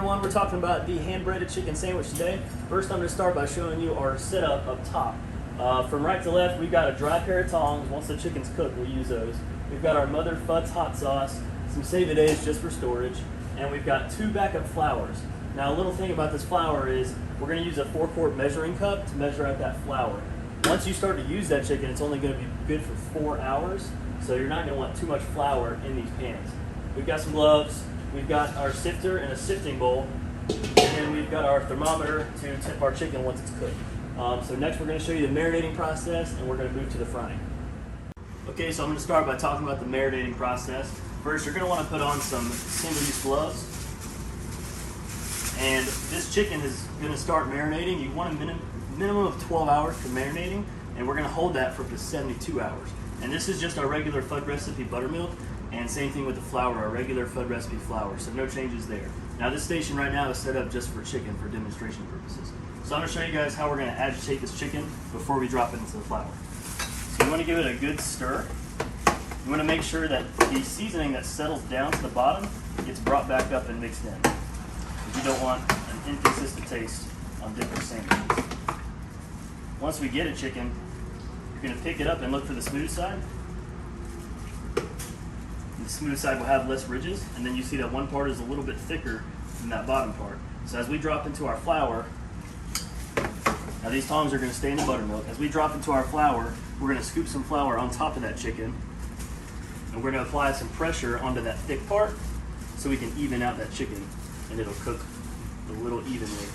everyone, we're talking about the hand-breaded chicken sandwich today. First, I'm going to start by showing you our setup up top. From right to left, we've got a dry pair of tongs. Once the chicken's cooked, we'll use those. We've got our Mother Fud's hot sauce, some save-a-days just for storage, and we've got 2 backup flours. Now, a little thing about this flour is we're going to use a 4-quart measuring cup to measure out that flour. Once you start to use that chicken, it's only going to be good for 4 hours, so you're not going to want too much flour in these pans. We've got some gloves, we've got our sifter and a sifting bowl, and then we've got our thermometer to temp our chicken once it's cooked. So next we're going to show you the marinating process, and we're going to move to the frying. Okay, so I'm going to start by talking about the marinating process. First, you're going to want to put on some single-use gloves. And this chicken is going to start marinating. You want a minimum of 12 hours for marinating, and we're going to hold that for up to 72 hours. And this is just our regular Fudd recipe buttermilk, and same thing with the flour, our regular Fudd recipe flour, so no changes there. Now this station right now is set up just for chicken for demonstration purposes. So I'm going to show you guys how we're going to agitate this chicken before we drop it into the flour. So you want to give it a good stir. You want to make sure that the seasoning that settles down to the bottom gets brought back up and mixed in. You don't want an inconsistent taste on different sandwiches. Once we get a chicken, you're going to pick it up and look for the smooth side. The smooth side will have less ridges, and then you see that one part is a little bit thicker than that bottom part. So as we drop into our flour, now these tongs are going to stay in the buttermilk. As we drop into our flour, we're going to scoop some flour on top of that chicken, and we're going to apply some pressure onto that thick part so we can even out that chicken, and it'll cook a little evenly.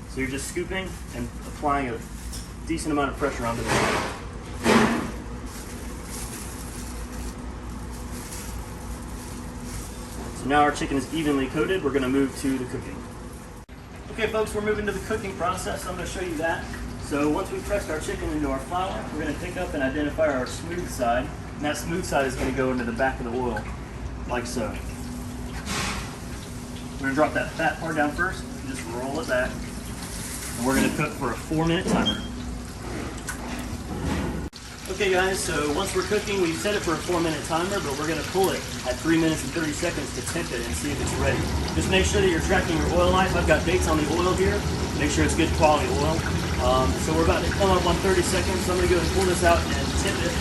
So you're just scooping and applying a decent amount of pressure onto the chicken. So now our chicken is evenly coated. We're going to move to the cooking. Okay folks, we're moving to the cooking process. I'm going to show you that. So once we've pressed our chicken into our flour, we're going to pick up and identify our smooth side. And that smooth side is going to go into the back of the oil, like so. We're going to drop that fat part down first, just roll it back. And we're going to cook for a 4-minute timer. Okay guys, so once we're cooking, we've set it for a 4-minute timer, but we're going to pull it at 3 minutes and 30 seconds to temp it and see if it's ready. Just make sure that you're tracking your oil life. I've got dates on the oil here. Make sure it's good quality oil. So we're about to come up on 30 seconds, so I'm going to go and pull this out and temp it.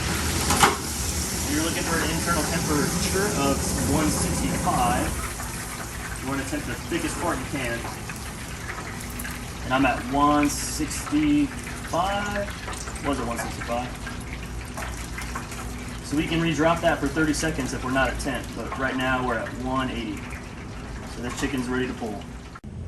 You're looking for an internal temperature of 165. You want to temp the thickest part you can. And I'm at 165. Was it 165? So we can re-drop that for 30 seconds if we're not at temp, but right now we're at 180. So this chicken's ready to pull.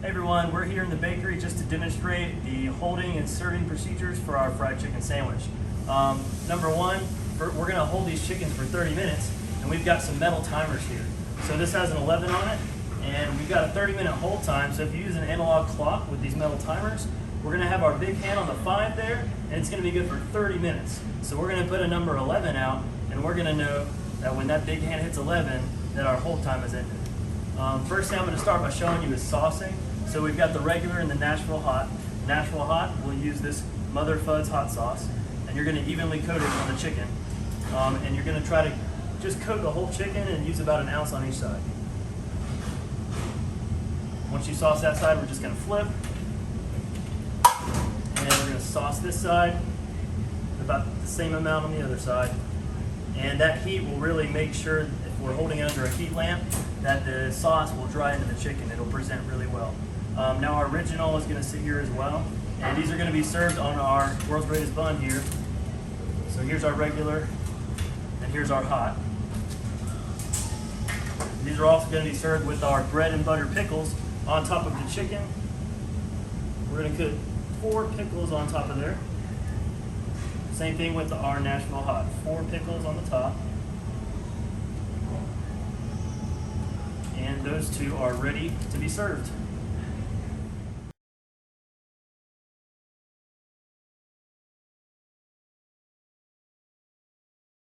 Hey everyone, we're here in the bakery just to demonstrate the holding and serving procedures for our fried chicken sandwich. Number one, we're gonna hold these chickens for 30 minutes, and we've got some metal timers here. So this has an 11 on it, and we've got a 30-minute hold time. So if you use an analog clock with these metal timers, we're going to have our big hand on the 5 there, and it's going to be good for 30 minutes. So we're going to put a number 11 out, and we're going to know that when that big hand hits 11, that our hold time is ended. First thing I'm going to start by showing you is saucing. So we've got the regular and the Nashville hot. Nashville hot, we'll use this Mother Fud's hot sauce, and you're going to evenly coat it on the chicken. And you're going to try to just coat the whole chicken and use about 1 ounce on each side. Once you sauce that side, we're just going to flip. And we're going to sauce this side, about the same amount on the other side. And that heat will really make sure, if we're holding it under a heat lamp, that the sauce will dry into the chicken. It'll present really well. Now our original is going to sit here as well. And these are going to be served on our world's greatest bun here. So here's our regular, and here's our hot. These are also going to be served with our bread and butter pickles on top of the chicken. We're going to cook 4 pickles on top of there. Same thing with our Nashville hot. 4 pickles on the top. And those 2 are ready to be served.